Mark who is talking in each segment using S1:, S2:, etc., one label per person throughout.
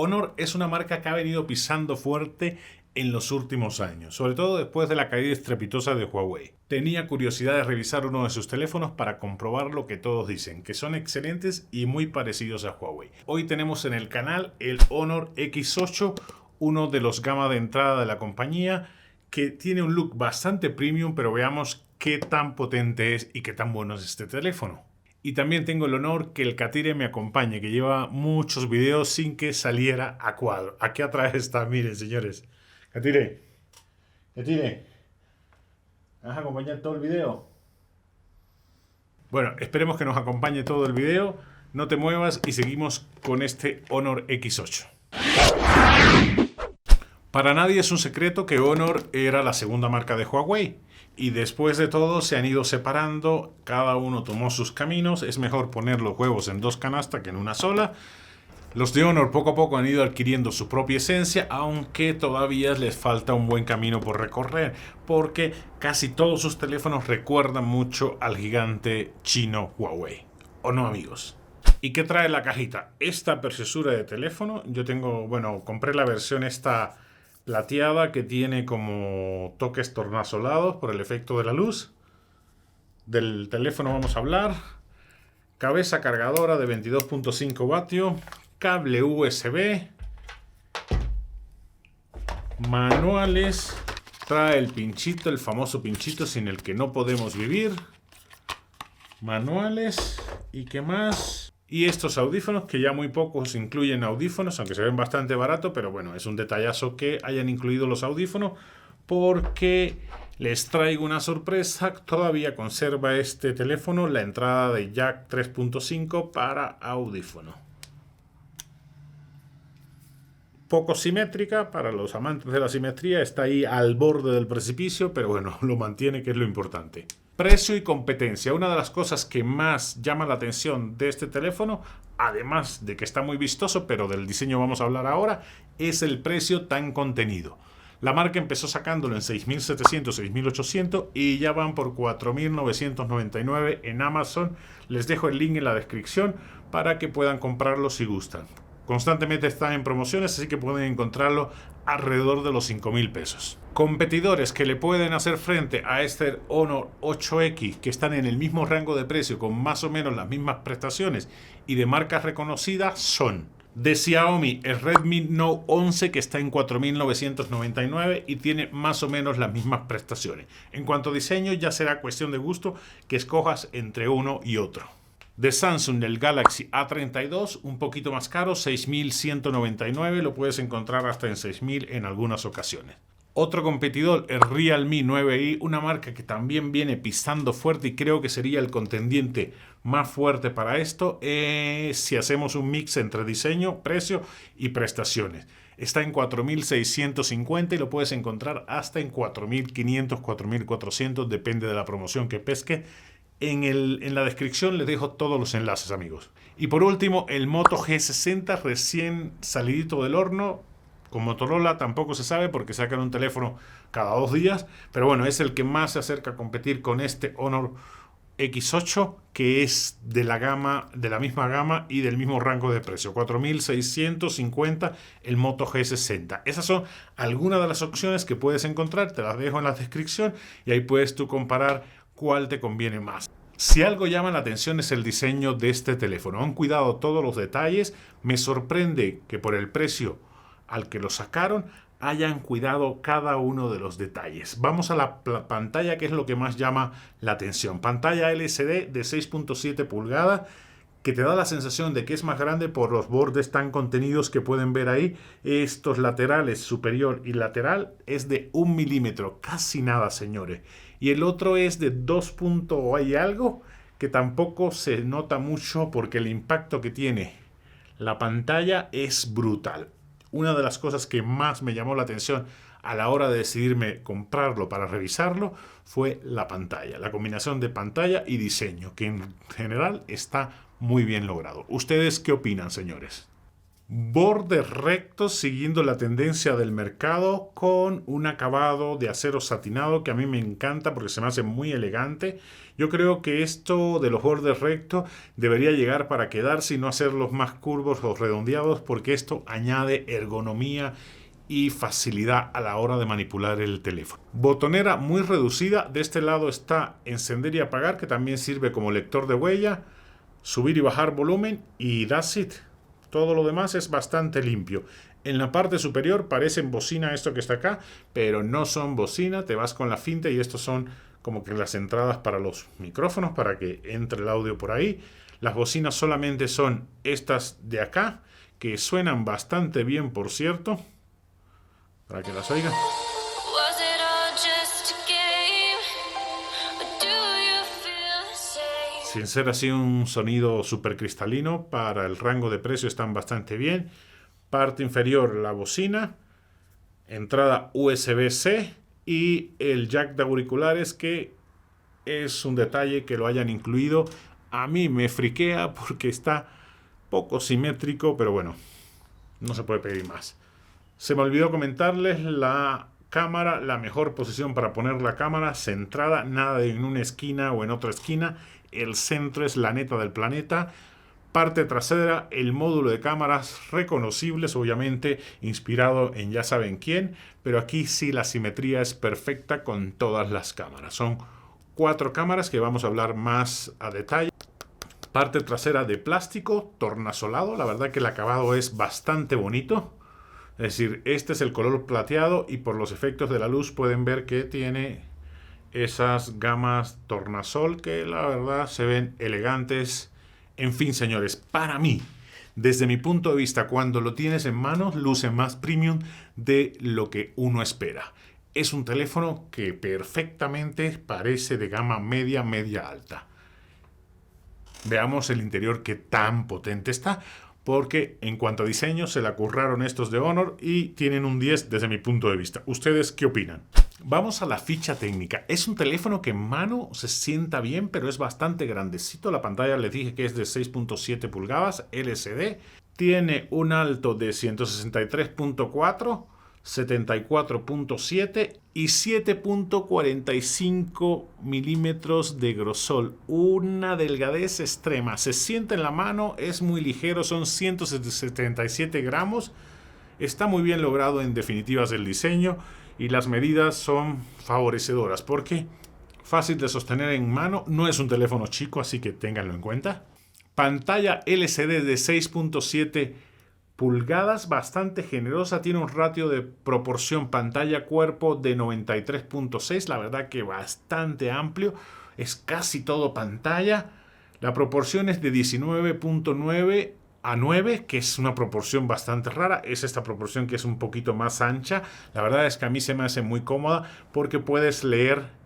S1: Honor es una marca que ha venido pisando fuerte en los últimos años, sobre todo después de la caída estrepitosa de Huawei. Tenía curiosidad de revisar uno de sus teléfonos para comprobar lo que todos dicen, que son excelentes y muy parecidos a Huawei. Hoy tenemos en el canal el Honor X8, uno de los gama de entrada de la compañía, que tiene un look bastante premium, pero veamos qué tan potente es y qué tan bueno es este teléfono. Y también tengo el honor que el Catire me acompañe, que lleva muchos videos sin que saliera a cuadro. Aquí atrás está, miren señores. Catire, ¿me vas a acompañar todo el video? Bueno, esperemos que nos acompañe todo el video. No te muevas y seguimos con este Honor X8. Para nadie es un secreto que Honor era la segunda marca de Huawei. Y después de todo se han ido separando, cada uno tomó sus caminos. Es mejor poner los huevos en dos canastas que en una sola. Los de Honor poco a poco han ido adquiriendo su propia esencia, aunque todavía les falta un buen camino por recorrer, porque casi todos sus teléfonos recuerdan mucho al gigante chino Huawei. ¿O no, amigos? ¿Y qué trae la cajita? Esta preciosura de teléfono, yo tengo, bueno, compré la versión esta plateada que tiene como toques tornasolados por el efecto de la luz. Del teléfono vamos a hablar. Cabeza cargadora de 22.5 vatios. Cable USB. Manuales. Trae el pinchito, el famoso pinchito sin el que no podemos vivir. Manuales. ¿Y qué más? Y estos audífonos, que ya muy pocos incluyen audífonos, aunque se ven bastante barato, pero bueno, es un detallazo que hayan incluido los audífonos, porque les traigo una sorpresa. Todavía conserva este teléfono la entrada de jack 3.5 para audífono. Poco simétrica, para los amantes de la simetría, está ahí al borde del precipicio, pero bueno, lo mantiene, que es lo importante. Precio y competencia. Una de las cosas que más llama la atención de este teléfono, además de que está muy vistoso, pero del diseño vamos a hablar ahora, es el precio tan contenido. La marca empezó sacándolo en 6.700, 6.800 y ya van por 4.999 en Amazon. Les dejo el link en la descripción para que puedan comprarlo si gustan. Constantemente están en promociones, así que pueden encontrarlo alrededor de los 5.000 pesos. Competidores que le pueden hacer frente a este Honor 8X, que están en el mismo rango de precio, con más o menos las mismas prestaciones y de marcas reconocidas, son de Xiaomi el Redmi Note 11, que está en 4.999 y tiene más o menos las mismas prestaciones. En cuanto a diseño, ya será cuestión de gusto que escojas entre uno y otro. De Samsung, el Galaxy A32, un poquito más caro, 6.199, lo puedes encontrar hasta en 6.000 en algunas ocasiones. Otro competidor, el Realme 9i, una marca que también viene pisando fuerte y creo que sería el contendiente más fuerte para esto, si hacemos un mix entre diseño, precio y prestaciones. Está en 4.650 y lo puedes encontrar hasta en 4.500, 4.400, depende de la promoción que pesque. En la descripción les dejo todos los enlaces, amigos. Y por último, el Moto G60 recién salidito del horno. Con Motorola tampoco se sabe porque sacan un teléfono cada 2 días. Pero bueno, es el que más se acerca a competir con este Honor X8, que es de la misma gama y del mismo rango de precio. 4.650 el Moto G60. Esas son algunas de las opciones que puedes encontrar. Te las dejo en la descripción y ahí puedes tú comparar cuál te conviene más. Si algo llama la atención es el diseño de este teléfono. Han cuidado todos los detalles. Me sorprende que por el precio al que lo sacaron hayan cuidado cada uno de los detalles. Vamos a la pantalla, que es lo que más llama la atención. Pantalla LCD de 6.7 pulgadas, que te da la sensación de que es más grande por los bordes tan contenidos que pueden ver ahí. Estos laterales, superior y lateral, es de 1 milímetro, casi nada, señores. Y el otro es de 2 hay algo, que tampoco se nota mucho porque el impacto que tiene la pantalla es brutal. Una de las cosas que más me llamó la atención a la hora de decidirme comprarlo para revisarlo fue la pantalla, la combinación de pantalla y diseño, que en general está muy bien logrado. ¿Ustedes qué opinan, señores? Bordes rectos siguiendo la tendencia del mercado con un acabado de acero satinado que a mí me encanta porque se me hace muy elegante. Yo creo que esto de los bordes rectos debería llegar para quedarse y no hacerlos más curvos o redondeados, porque esto añade ergonomía y facilidad a la hora de manipular el teléfono. Botonera muy reducida. De este lado está encender y apagar, que también sirve como lector de huella, subir y bajar volumen, y that's it. Todo lo demás es bastante limpio. En la parte superior parecen bocina esto que está acá, pero no son bocina. Te vas con la finta y estos son como que las entradas para los micrófonos, para que entre el audio por ahí. Las bocinas solamente son estas de acá, que suenan bastante bien, por cierto, para que las oigan. Sin ser así un sonido súper cristalino, para el rango de precio están bastante bien. Parte inferior la bocina, entrada USB-C y el jack de auriculares, que es un detalle que lo hayan incluido. A mí me friquea porque está poco simétrico, pero bueno, no se puede pedir más. Se me olvidó comentarles la cámara, la mejor posición para poner la cámara: centrada, nada de en una esquina o en otra esquina. El centro es la neta del planeta. Parte trasera, el módulo de cámaras reconocibles, obviamente inspirado en ya saben quién, pero aquí sí la simetría es perfecta con todas las cámaras. Son 4 cámaras que vamos a hablar más a detalle. Parte trasera de plástico tornasolado, la verdad que el acabado es bastante bonito. Es decir, este es el color plateado y por los efectos de la luz pueden ver que tiene esas gamas tornasol que la verdad se ven elegantes. En fin, señores, para mí, desde mi punto de vista, cuando lo tienes en manos, luce más premium de lo que uno espera. Es un teléfono que perfectamente parece de gama media, media alta. Veamos el interior, que tan potente está, porque en cuanto a diseño se la curraron estos de Honor y tienen un 10 desde mi punto de vista. ¿Ustedes qué opinan? Vamos a la ficha técnica. Es un teléfono que en mano se sienta bien, pero es bastante grandecito. La pantalla les dije que es de 6.7 pulgadas LCD. Tiene un alto de 163.4, 74.7 y 7.45 milímetros de grosor. Una delgadez extrema. Se siente en la mano, es muy ligero, son 177 gramos. Está muy bien logrado en definitivas el diseño y las medidas son favorecedoras porque fácil de sostener en mano. No es un teléfono chico, así que ténganlo en cuenta. Pantalla LCD de 6.7 pulgadas, bastante generosa. Tiene un ratio de proporción pantalla-cuerpo de 93.6. La verdad que bastante amplio. Es casi todo pantalla. La proporción es de 19.9 a 9, que es una proporción bastante rara. Es esta proporción que es un poquito más ancha. La verdad es que a mí se me hace muy cómoda porque puedes leer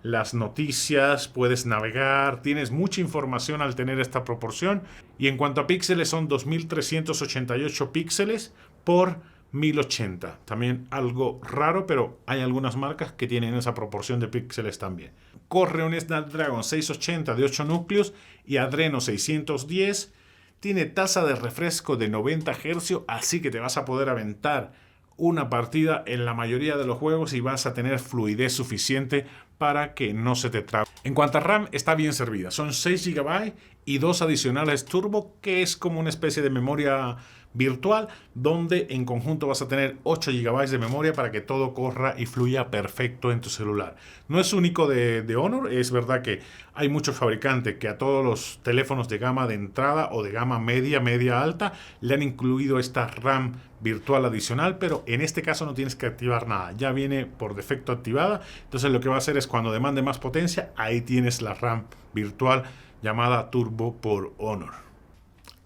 S1: las noticias, puedes navegar, tienes mucha información al tener esta proporción. Y en cuanto a píxeles, son 2388 píxeles por 1080. También algo raro, pero hay algunas marcas que tienen esa proporción de píxeles también. Corre un Snapdragon 680 de 8 núcleos y Adreno 610. Tiene tasa de refresco de 90 Hz, así que te vas a poder aventar una partida en la mayoría de los juegos y vas a tener fluidez suficiente para que no se te trabe. En cuanto a RAM, está bien servida. Son 6 GB y 2 adicionales turbo, que es como una especie de memoria virtual, donde en conjunto vas a tener 8 GB de memoria para que todo corra y fluya perfecto en tu celular. No es único de Honor. Es verdad que hay muchos fabricantes que a todos los teléfonos de gama de entrada o de gama media, media alta, le han incluido esta RAM virtual adicional, pero en este caso no tienes que activar nada, ya viene por defecto activada. Entonces lo que va a hacer es, cuando demande más potencia, ahí tienes la RAM virtual llamada Turbo por Honor.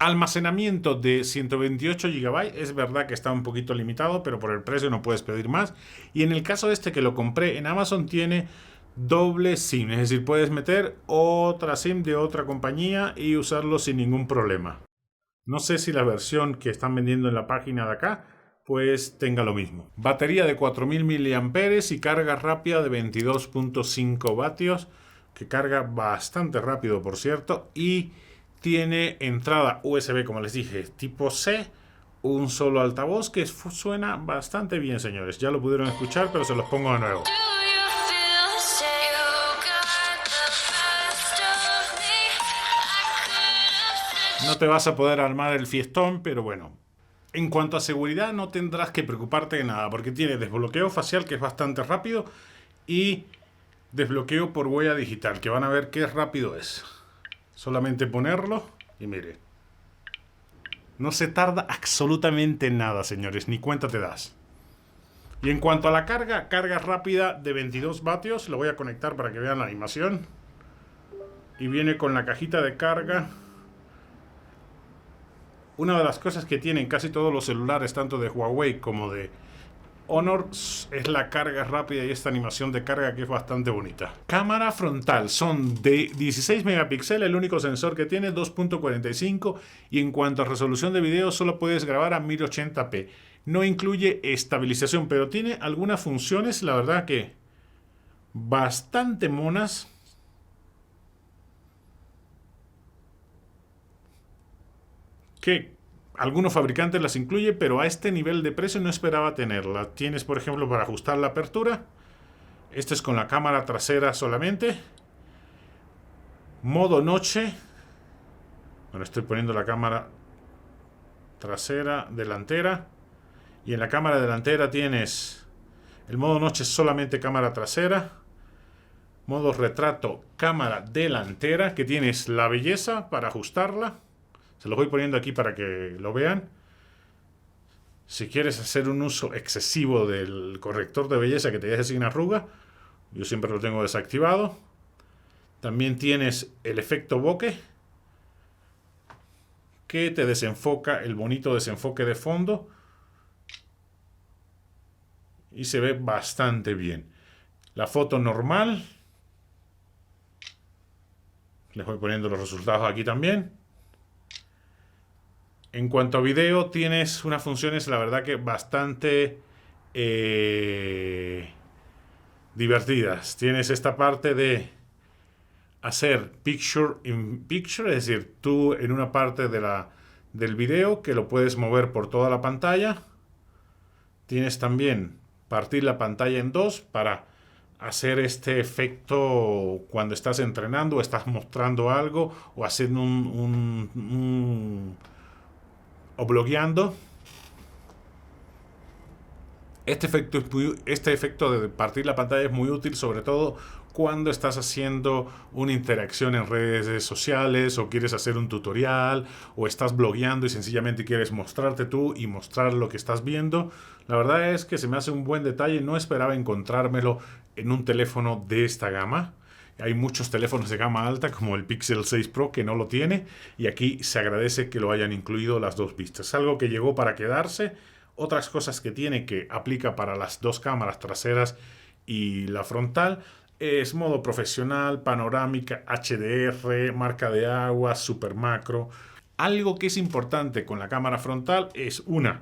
S1: Almacenamiento de 128 GB, es verdad que está un poquito limitado, pero por el precio no puedes pedir más. Y en el caso este que lo compré en Amazon, tiene doble SIM, es decir, puedes meter otra SIM de otra compañía y usarlo sin ningún problema. No sé si la versión que están vendiendo en la página de acá pues tenga lo mismo. Batería de 4000 mAh y carga rápida de 22.5 vatios, que carga bastante rápido, por cierto, y tiene entrada USB, como les dije, tipo C, un solo altavoz que suena bastante bien, señores. Ya lo pudieron escuchar, pero se los pongo de nuevo. No te vas a poder armar el fiestón, pero bueno. En cuanto a seguridad, no tendrás que preocuparte de nada, porque tiene desbloqueo facial, que es bastante rápido, y desbloqueo por huella digital, que van a ver qué rápido es. Solamente ponerlo y mire. No se tarda absolutamente nada, señores, ni cuenta te das. Y en cuanto a la carga, carga rápida de 22 vatios. Lo voy a conectar para que vean la animación. Y viene con la cajita de carga. Una de las cosas que tienen casi todos los celulares, tanto de Huawei como de Honor, es la carga rápida y esta animación de carga que es bastante bonita. Cámara frontal, son de 16 megapíxeles, el único sensor que tiene, 2.45, y en cuanto a resolución de video solo puedes grabar a 1080p. No incluye estabilización, pero tiene algunas funciones, la verdad que bastante monas. Que algunos fabricantes las incluyen, pero a este nivel de precio no esperaba tenerla. Tienes, por ejemplo, para ajustar la apertura. Este es con la cámara trasera solamente. Modo noche. Bueno, estoy poniendo la cámara trasera, delantera. Y en la cámara delantera tienes el modo noche, solamente cámara trasera. Modo retrato, cámara delantera, que tienes la belleza para ajustarla. Se los voy poniendo aquí para que lo vean. Si quieres hacer un uso excesivo del corrector de belleza que te deje sin arruga, yo siempre lo tengo desactivado. También tienes el efecto bokeh, que te desenfoca, el bonito desenfoque de fondo. Y se ve bastante bien. La foto normal. Les voy poniendo los resultados aquí también. En cuanto a video, tienes unas funciones, la verdad que bastante divertidas. Tienes esta parte de hacer picture in picture, es decir, tú en una parte del video que lo puedes mover por toda la pantalla. Tienes también partir la pantalla en dos para hacer este efecto cuando estás entrenando o estás mostrando algo o haciendo o blogueando. Este efecto de partir la pantalla es muy útil, sobre todo cuando estás haciendo una interacción en redes sociales o quieres hacer un tutorial o estás blogueando y sencillamente quieres mostrarte tú y mostrar lo que estás viendo. La verdad es que se me hace un buen detalle. No esperaba encontrármelo en un teléfono de esta gama. Hay muchos teléfonos de gama alta como el Pixel 6 Pro que no lo tiene, y aquí se agradece que lo hayan incluido las dos vistas. Algo que llegó para quedarse. Otras cosas que tiene, que aplica para las dos cámaras traseras y la frontal, es modo profesional, panorámica, HDR, marca de agua, super macro. Algo que es importante con la cámara frontal es 1,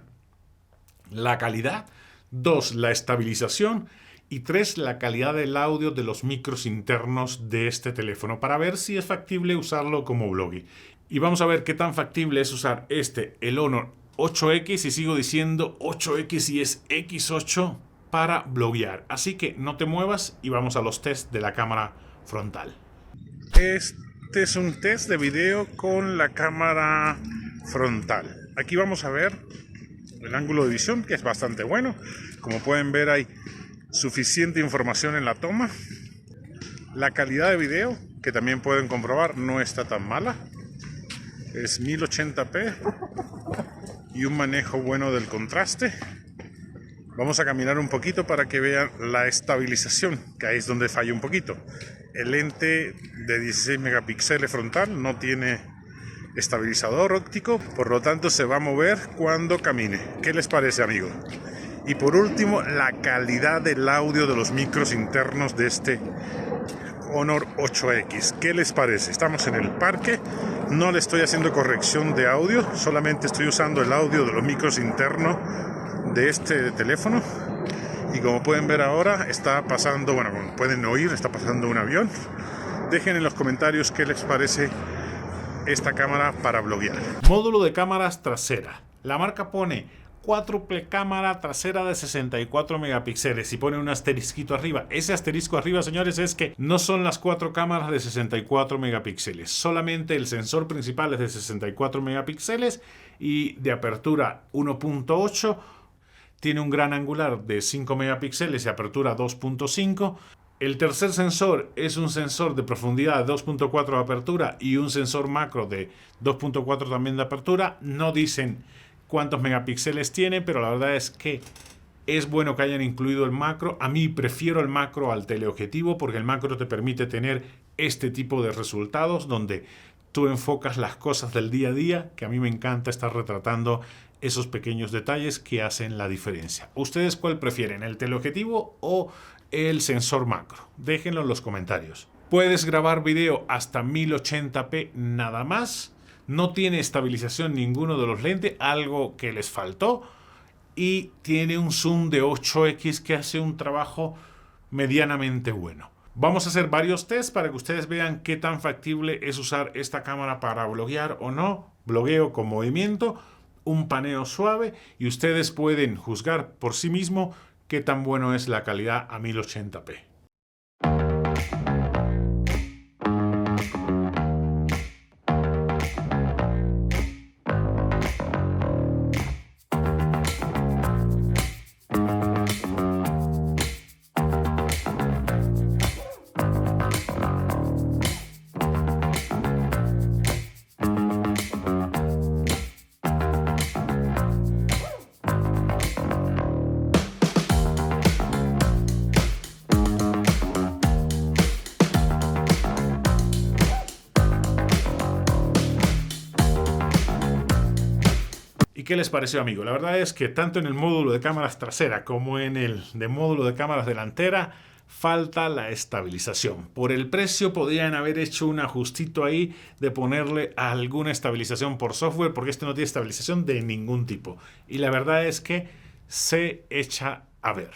S1: la calidad, 2, la estabilización, y 3, la calidad del audio de los micros internos de este teléfono, para ver si es factible usarlo como blogging. Y vamos a ver qué tan factible es usar el Honor 8X, y sigo diciendo 8X y es X8, para bloguear. Así que no te muevas y vamos a los tests de la cámara frontal. Este es un test de video con la cámara frontal. Aquí vamos a ver el ángulo de visión, que es bastante bueno. Como pueden ver, hay suficiente información en la toma. La calidad de video, que también pueden comprobar, no está tan mala. Es 1080p y un manejo bueno del contraste. Vamos a caminar un poquito para que vean la estabilización, que ahí es donde falla un poquito. El lente de 16 megapíxeles frontal no tiene estabilizador óptico, por lo tanto se va a mover cuando camine. ¿Qué les parece, amigos? Y por último, la calidad del audio de los micros internos de este Honor 8X. ¿Qué les parece? Estamos en el parque, no le estoy haciendo corrección de audio, solamente estoy usando el audio de los micros internos de este teléfono. Y como pueden ver ahora, está pasando, bueno, como pueden oír, está pasando un avión. Dejen en los comentarios qué les parece esta cámara para bloguear. Módulo de cámaras trasera. La marca pone cuádruple cámara trasera de 64 megapíxeles y pone un asterisquito arriba. Ese asterisco arriba, señores, es que no son las 4 cámaras de 64 megapíxeles. Solamente el sensor principal es de 64 megapíxeles y de apertura 1.8. Tiene un gran angular de 5 megapíxeles y apertura 2.5. El tercer sensor es un sensor de profundidad de 2.4 de apertura y un sensor macro de 2.4 también de apertura. No dicen cuántos megapíxeles tiene, pero la verdad es que es bueno que hayan incluido el macro. A mí prefiero el macro al teleobjetivo porque el macro te permite tener este tipo de resultados donde tú enfocas las cosas del día a día, que a mí me encanta estar retratando esos pequeños detalles que hacen la diferencia. ¿Ustedes cuál prefieren, el teleobjetivo o el sensor macro? Déjenlo en los comentarios. Puedes grabar video hasta 1080p nada más. No tiene estabilización ninguno de los lentes, algo que les faltó. Y tiene un zoom de 8x que hace un trabajo medianamente bueno. Vamos a hacer varios tests para que ustedes vean qué tan factible es usar esta cámara para bloguear o no. Blogueo con movimiento, un paneo suave y ustedes pueden juzgar por sí mismos qué tan bueno es la calidad a 1080p. ¿Qué les pareció, amigo? La verdad es que tanto en el módulo de cámaras trasera como en el de módulo de cámaras delantera falta la estabilización. Por el precio podrían haber hecho un ajustito ahí de ponerle alguna estabilización por software porque este no tiene estabilización de ningún tipo. Y la verdad es que se echa a ver.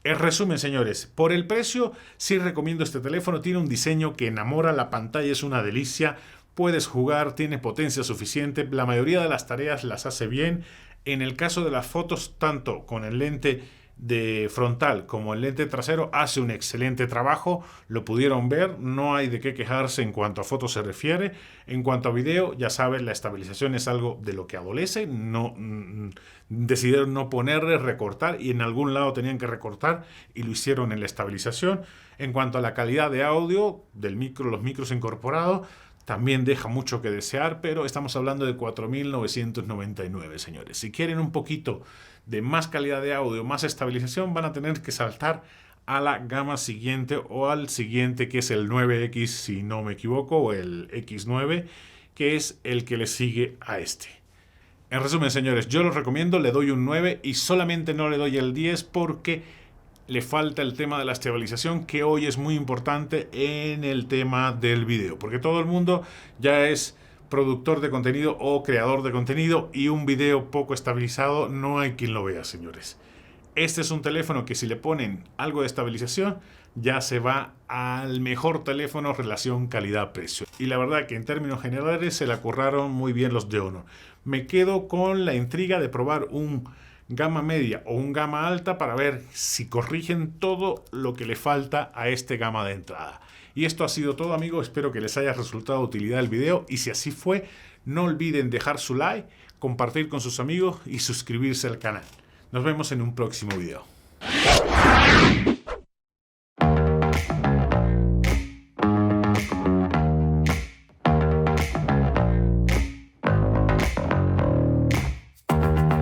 S1: En resumen, señores, por el precio sí recomiendo este teléfono. Tiene un diseño que enamora, la pantalla es una delicia. Puedes jugar, tiene potencia suficiente, la mayoría de las tareas las hace bien. En el caso de las fotos, tanto con el lente de frontal como el lente trasero, hace un excelente trabajo. Lo pudieron ver, no hay de qué quejarse en cuanto a fotos se refiere. En cuanto a video, ya saben, la estabilización es algo de lo que adolece. Decidieron no ponerle, recortar, y en algún lado tenían que recortar y lo hicieron en la estabilización. En cuanto a la calidad de audio del micro, los micros incorporados, también deja mucho que desear, pero estamos hablando de 4.999, señores. Si quieren un poquito de más calidad de audio, más estabilización, van a tener que saltar a la gama siguiente o al siguiente, que es el 9X, si no me equivoco, o el X9, que es el que le sigue a este. En resumen, señores, yo los recomiendo, le doy un 9 y solamente no le doy el 10 porque le falta el tema de la estabilización, que hoy es muy importante en el tema del video, porque todo el mundo ya es productor de contenido o creador de contenido y un video poco estabilizado no hay quien lo vea, señores. Este es un teléfono que si le ponen algo de estabilización ya se va al mejor teléfono relación calidad-precio. Y la verdad que en términos generales se la curraron muy bien los de Honor. Me quedo con la intriga de probar un gama media o un gama alta para ver si corrigen todo lo que le falta a este gama de entrada. Y esto ha sido todo, amigos. Espero que les haya resultado de utilidad el video y si así fue, no olviden dejar su like, compartir con sus amigos y suscribirse al canal. Nos vemos en un próximo video.